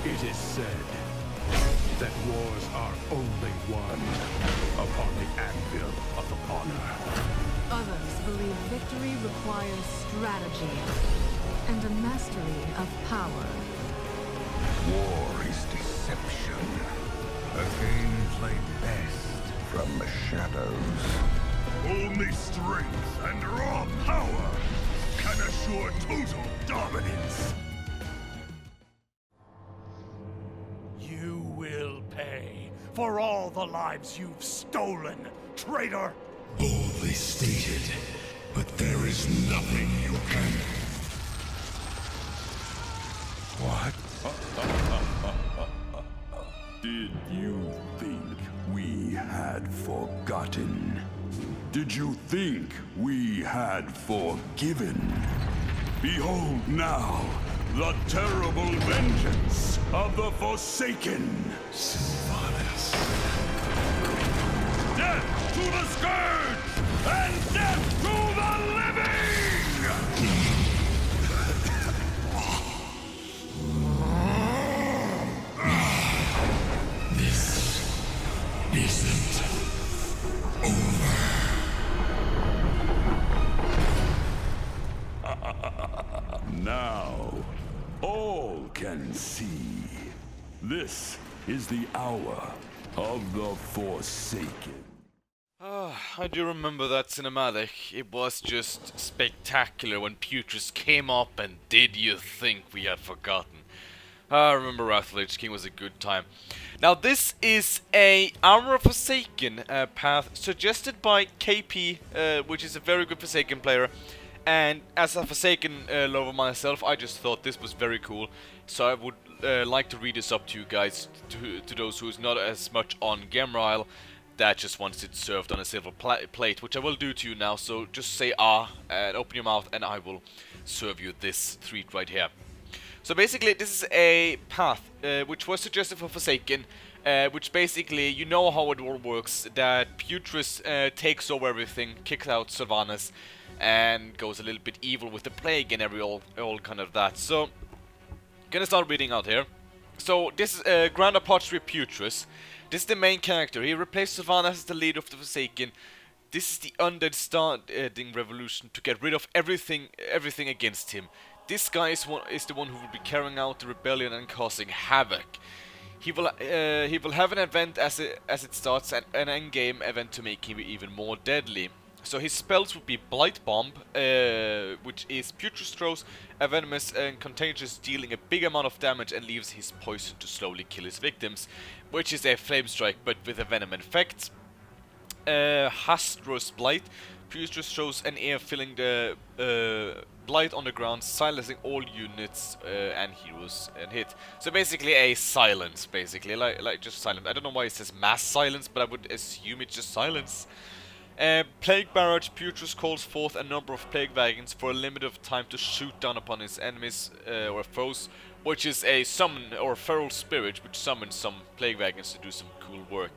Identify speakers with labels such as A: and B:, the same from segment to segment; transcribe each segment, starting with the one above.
A: It is said that wars are only won upon the anvil of honor.
B: Others believe victory requires strategy and a mastery of power.
C: War is deception. A game played best from the shadows.
A: Only strength and raw power can assure total dominance. You will pay for all the lives you've stolen, traitor!
C: Boldly stated, but there is nothing you can... What?
A: Did you think we had forgotten? Did you think we had forgiven? Behold now, the terrible vengeance of the Forsaken!
C: Sylvanas.
A: Death to the Scourge! And death to the living!
C: This isn't over.
A: Now, all can see. This is the hour of the Forsaken.
D: I do remember that cinematic. It was just spectacular when Putris came up and did you think we had forgotten? I remember Wrath of the Lich King was a good time. Now this is a Armor of Forsaken path suggested by KP, which is a very good Forsaken player. And as a Forsaken lover myself, I just thought this was very cool. So I would like to read this up to you guys, to those who's not as much on Gamerail, that just wants it served on a silver plate, which I will do to you now. So just say ah and open your mouth and I will serve you this treat right here. So basically this is a path which was suggested for Forsaken, which basically, you know how it all works, that Putris takes over everything, kicks out Sylvanas, and goes a little bit evil with the plague and all kind of that. So, gonna start reading out here. So, this is Grand Apothecary Putris. This is the main character. He replaced Sylvanas as the leader of the Forsaken. This is the undead starting revolution to get rid of everything against him. This guy is the one who will be carrying out the rebellion and causing havoc. He will have an event as it starts, an endgame event to make him even more deadly. So his spells would be Blight Bomb, which is Putris throws a venomous and contagious, dealing a big amount of damage and leaves his poison to slowly kill his victims, which is a Flame Strike but with a venom effect. Hastrous Blight. Putris throws an air filling the blight on the ground, silencing all units and heroes and hit. So basically a silence, basically, like just silence. I don't know why it says mass silence, but I would assume it's just silence. Plague Barrage. Putris calls forth a number of plague wagons for a limit of time to shoot down upon his enemies or foes, which is a summon or feral spirit which summons some plague wagons to do some cool work.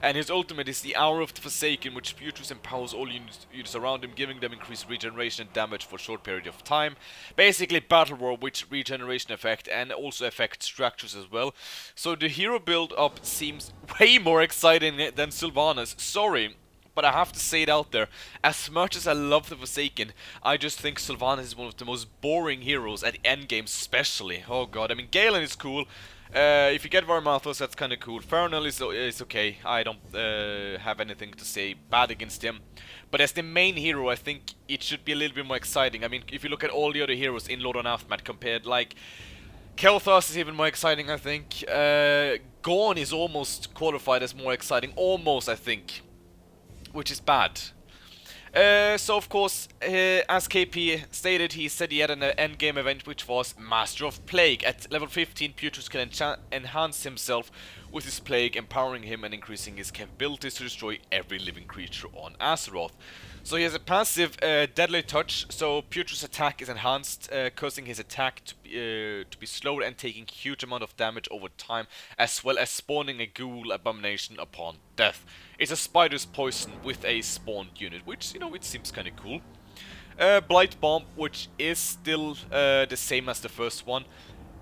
D: And his ultimate is the Hour of the Forsaken, which Putris empowers all units around him, giving them increased regeneration and damage for a short period of time. Basically Battle War with regeneration effect, and also affects structures as well. So the hero build up seems way more exciting than Sylvanas. Sorry, but I have to say it out there. As much as I love the Forsaken, I just think Sylvanas is one of the most boring heroes at endgame especially. Oh god, I mean Galen is cool. If you get Varmathos, that's kind of cool. Farinal is okay. I don't have anything to say bad against him. But as the main hero, I think it should be a little bit more exciting. I mean, if you look at all the other heroes in Lord of Aftermath compared, like Kel'Thas is even more exciting, I think. Gorn is almost qualified as more exciting, almost, I think, which is bad. So of course, as KP stated, he said he had an endgame event which was Master of Plague. At level 15, Putris can enhance himself with his plague, empowering him and increasing his capabilities to destroy every living creature on Azeroth. So he has a passive Deadly Touch, so Putris' attack is enhanced, causing his attack to be slower and taking huge amount of damage over time, as well as spawning a ghoul abomination upon death. It's a spider's poison with a spawned unit, which, you know, it seems kind of cool. Blight Bomb, which is still the same as the first one.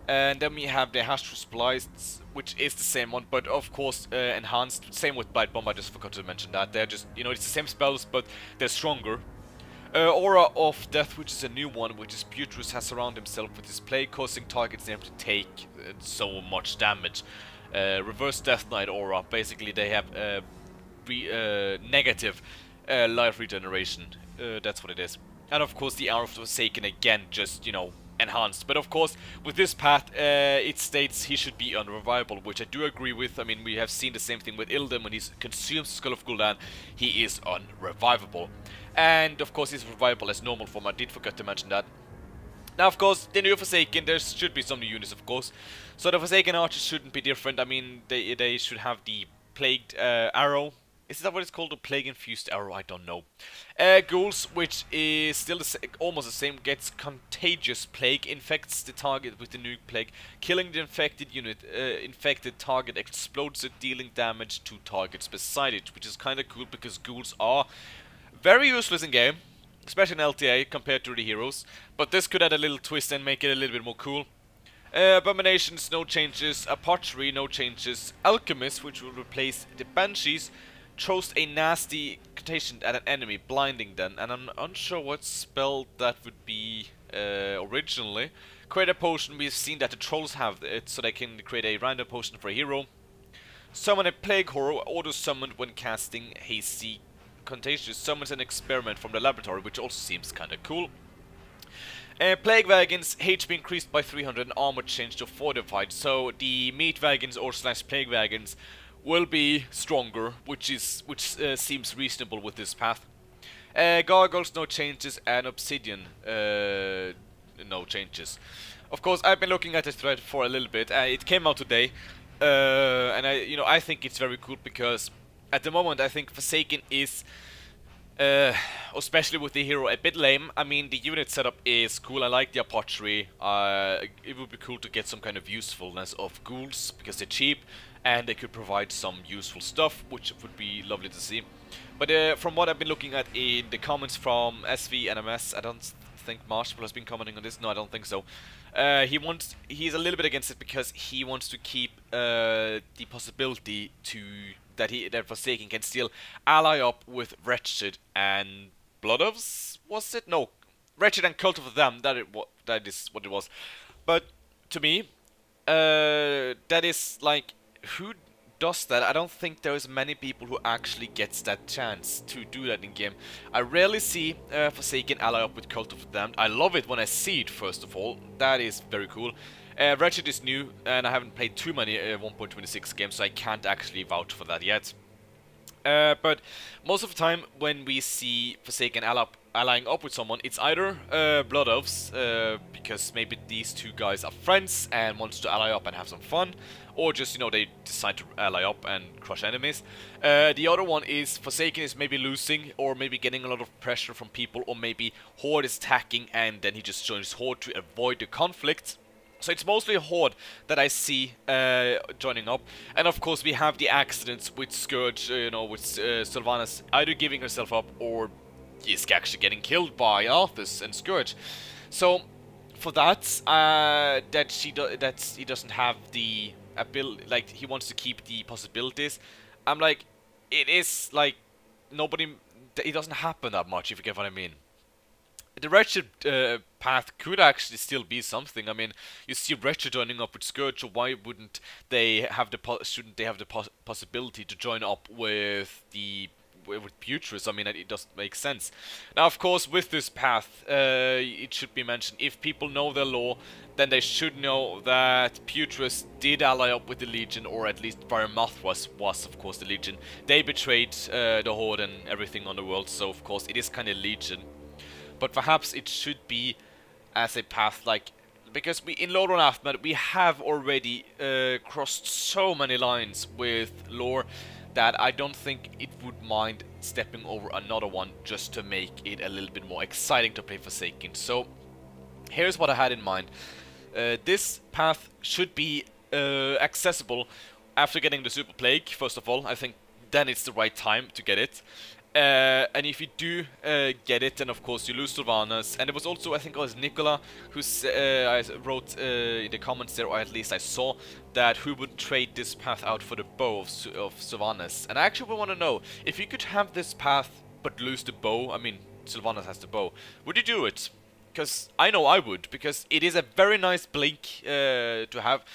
D: And then we have the Astral Splice, which is the same one, but of course enhanced. Same with Blight Bomb, I just forgot to mention that. They're just, you know, it's the same spells, but they're stronger. Aura of Death, which is a new one, which is Butrus has surrounded himself with his plague, causing targets near to take so much damage. Reverse Death Knight aura, basically they have negative life regeneration. That's what it is. And of course the Hour of the Forsaken again, just, you know, enhanced. But of course, with this path, it states he should be unrevivable, which I do agree with. I mean, we have seen the same thing with Illidan. When he consumes Skull of Gul'dan, he is unrevivable. And of course, he's revivable as normal form. I did forget to mention that. Now, of course, the new Forsaken, there should be some new units, of course. So the Forsaken archers shouldn't be different. I mean, they should have the Plagued Arrow. Is that what it's called? The Plague-Infused Arrow? I don't know. Ghouls, which is still almost the same, gets Contagious Plague, infects the target with the new plague. Killing the infected unit, infected target explodes it, dealing damage to targets beside it, which is kind of cool because ghouls are very useless in game, especially in LTA compared to the heroes. But this could add a little twist and make it a little bit more cool. Abominations, no changes. Apothecary, no changes. Alchemist, which will replace the Banshees, throws a nasty contagion at an enemy, blinding them, and I'm unsure what spell that would be originally. Create a potion, we've seen that the trolls have it, so they can create a random potion for a hero. Summon a Plague Horror, auto-summoned when casting Hasty Contagious, summons an experiment from the laboratory, which also seems kinda cool. Plague Wagons, HP increased by 300 and armor changed to fortified, so the Meat Wagons or / Plague Wagons will be stronger, which seems reasonable with this path. Gargoyles, no changes, and Obsidian, no changes. Of course, I've been looking at this thread for a little bit. It came out today, and I think it's very cool because at the moment I think Forsaken is, especially with the hero, a bit lame. I mean, the unit setup is cool. I like the Apothecary. It would be cool to get some kind of usefulness of ghouls because they're cheap. And they could provide some useful stuff, which would be lovely to see. But from what I've been looking at in the comments from SV and MS, I don't think Marshall has been commenting on this. No, I don't think so. He's a little bit against it because he wants to keep the possibility that Forsaken can still ally up with Wretched and Blood Elves. Was it? No, Wretched and Cult of the Damned. That is what it was. But to me, that is like, who does that? I don't think there's many people who actually gets that chance to do that in game. I rarely see Forsaken ally up with Cult of the Damned. I love it when I see it, first of all. That is very cool. Wretched is new, and I haven't played too many 1.26 games, so I can't actually vouch for that yet. But most of the time, when we see Forsaken allying up with someone, it's either Blood Elves, because maybe these two guys are friends and wants to ally up and have some fun, or just, you know, they decide to ally up and crush enemies. The other one is Forsaken is maybe losing, or maybe getting a lot of pressure from people, or maybe Horde is attacking and then he just joins Horde to avoid the conflict. So it's mostly Horde that I see joining up, and of course we have the accidents with Scourge, you know, with Sylvanas either giving herself up or is actually getting killed by Arthas and Scourge. So for that, he doesn't have the ability, like he wants to keep the possibilities. I'm like, it is like it doesn't happen that much, if you get what I mean. The Wretched path could actually still be something. I mean, you see Wretched joining up with Scourge, so why wouldn't they have shouldn't they have the possibility to join up with Butrus? I mean, it doesn't make sense. Now, of course, with this path, it should be mentioned, if people know their lore, then they should know that Butrus did ally up with the Legion, or at least Varimath was of course the Legion. They betrayed the Horde and everything on the world, so of course it is kind of Legion. But perhaps it should be as a path, like, because in Lordaeron Aftermath we have already crossed so many lines with lore that I don't think it would mind stepping over another one just to make it a little bit more exciting to play Forsaken. So here's what I had in mind. This path should be accessible after getting the Super Plague, first of all. I think then it's the right time to get it. And if you do get it, then of course you lose Sylvanas. And it was also, I think it was Nicola who I wrote in the comments there, or at least I saw, that who would trade this path out for the bow of Sylvanas. And I actually want to know, if you could have this path but lose the bow, I mean Sylvanas has the bow, would you do it? Because I know I would, because it is a very nice blink to have.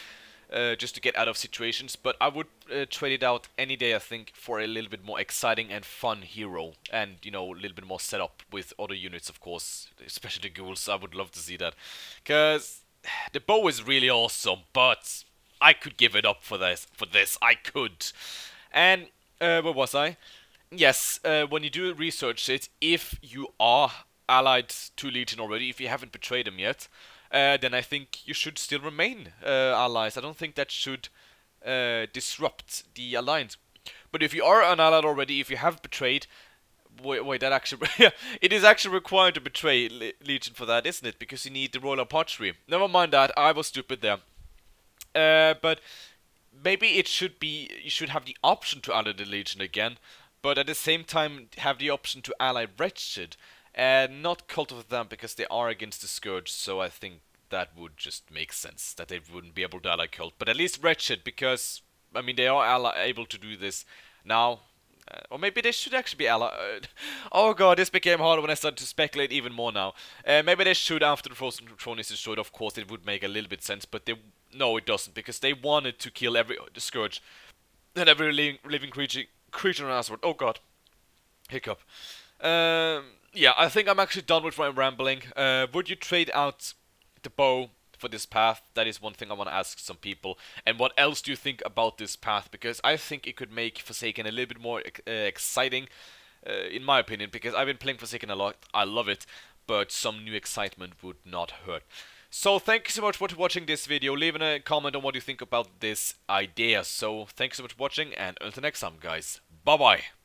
D: Just to get out of situations, but I would trade it out any day, I think, for a little bit more exciting and fun hero, and you know, a little bit more setup with other units, of course, especially the ghouls. I would love to see that, because the bow is really awesome, but I could give it up for this. I could. And where was I? Yes, when you do research it, if you are allied to Legion already, if you haven't betrayed them yet, then I think you should still remain allies. I don't think that should disrupt the alliance. But if you are an ally already, if you have betrayed, wait, that actually, it is actually required to betray Legion for that, isn't it? Because you need the royal archery. Never mind that, I was stupid there. But maybe it should be, you should have the option to ally the Legion again, but at the same time have the option to ally Wretched. And not Cult of them, because they are against the Scourge, so I think that would just make sense, that they wouldn't be able to ally Cult. But at least Wretched, because, I mean, they are able to do this now. Or maybe they should actually be allied. Oh god, this became harder when I started to speculate even more now. Maybe they should, after the Frozen Throne is destroyed, of course, it would make a little bit sense, but no, it doesn't, because they wanted to kill the Scourge and every living creature on Azeroth. Oh god. Hiccup. Yeah, I think I'm actually done with my rambling. Would you trade out the bow for this path? That is one thing I want to ask some people. And what else do you think about this path? Because I think it could make Forsaken a little bit more exciting, in my opinion. Because I've been playing Forsaken a lot. I love it. But some new excitement would not hurt. So thank you so much for watching this video. Leave a comment on what you think about this idea. So thank you so much for watching. And until next time, guys. Bye-bye.